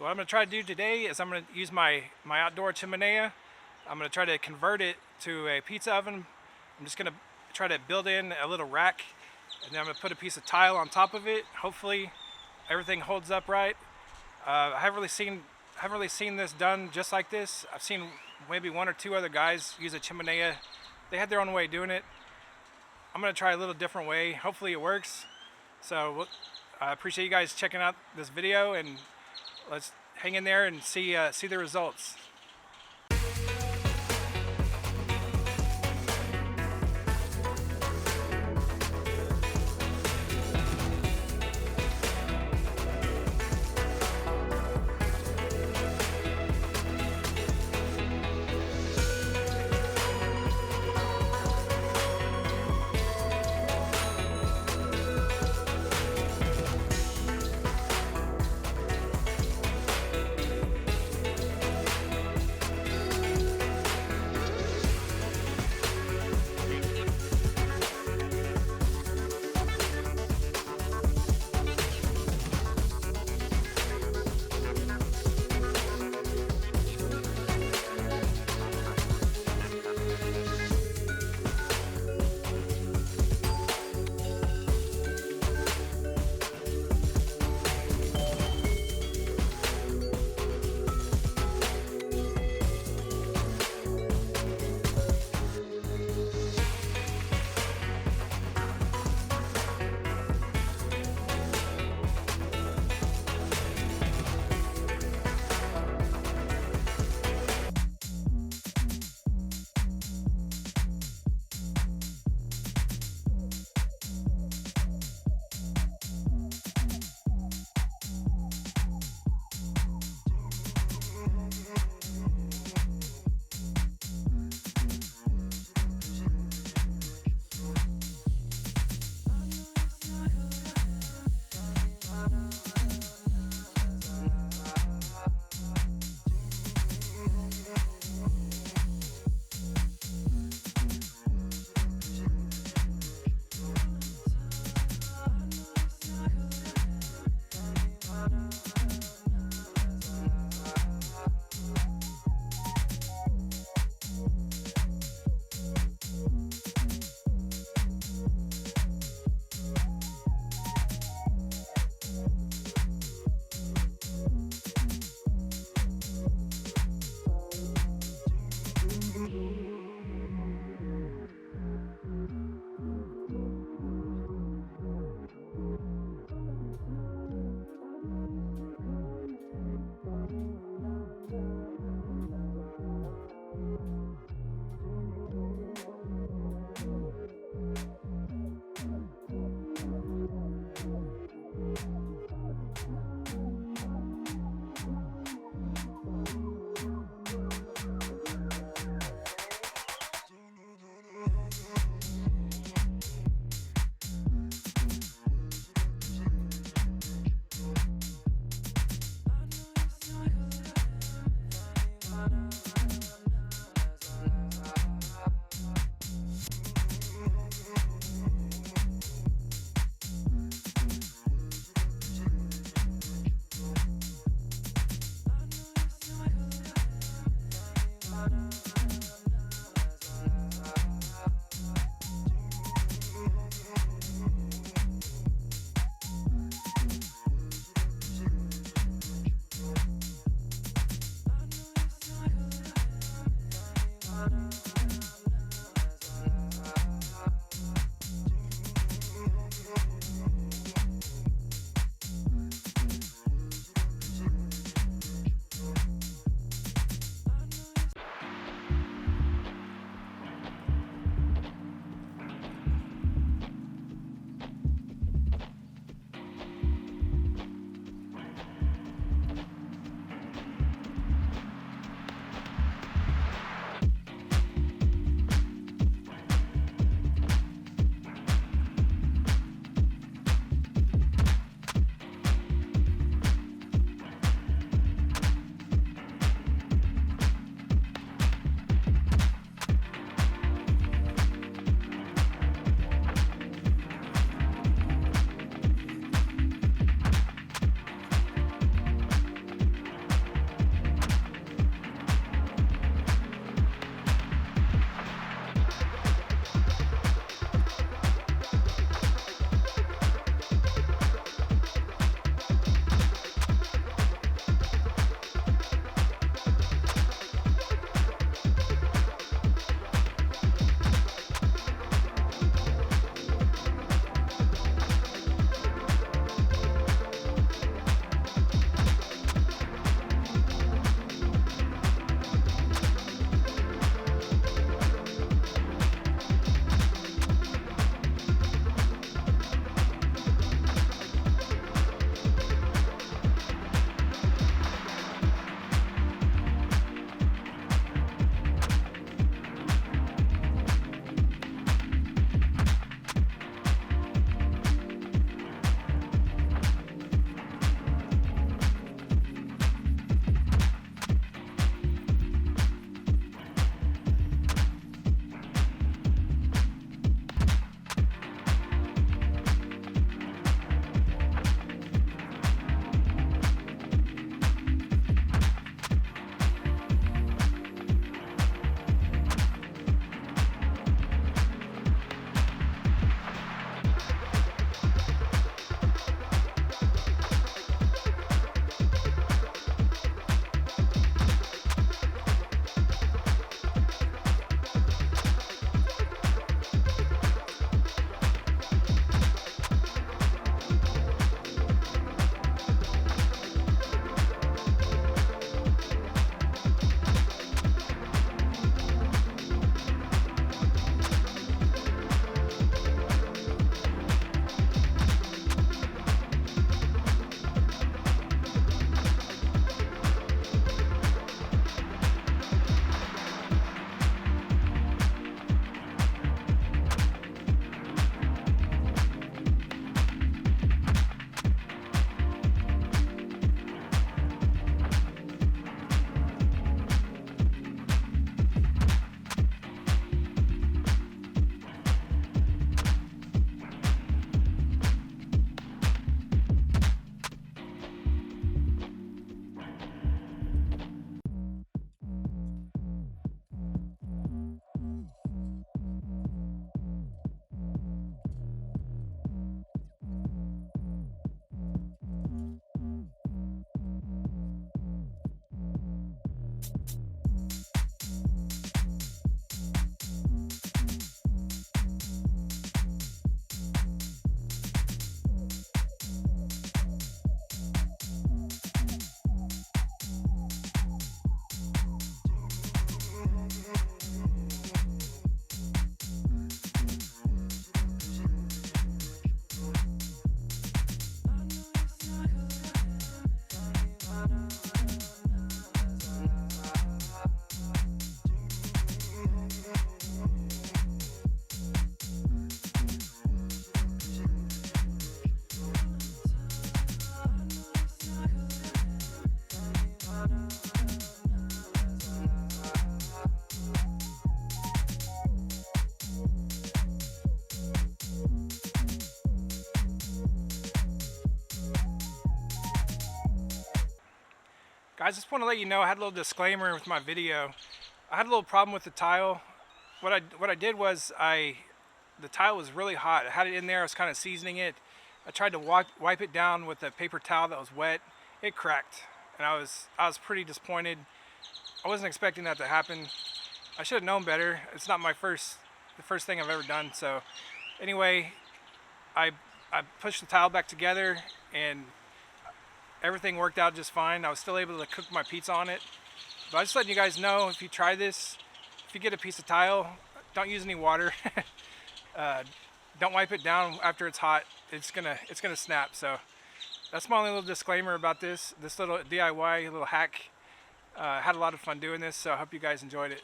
So what I'm going to try to do today is I'm going to use my outdoor chimenea. I'm going to try to convert it to a pizza oven. I'm just going to try to build in a little rack, and then I'm going to put a piece of tile on top of it. Hopefully everything holds up right. I haven't really seen this done just like this. I've seen maybe one or two other guys use a chimenea. They had their own way of doing it. I'm going to try a little different way. Hopefully it works. So I appreciate you guys checking out this video, and let's hang in there and see the results. Guys, just want to let you know I had a little disclaimer with my video. I had a little problem with the tile. What I did was the tile was really hot. I had it in there. I was kind of seasoning it. I tried to wipe it down with a paper towel that was wet. It cracked, and I was pretty disappointed. I wasn't expecting that to happen. I should have known better. It's not the first thing I've ever done. So anyway, I pushed the tile back together and everything worked out just fine. I was still able to cook my pizza on it. But I'm just letting you guys know, if you try this, if you get a piece of tile, don't use any water. Don't wipe it down after it's hot. It's gonna snap. So that's my only little disclaimer about this little DIY little hack. Had a lot of fun doing this, so I hope you guys enjoyed it.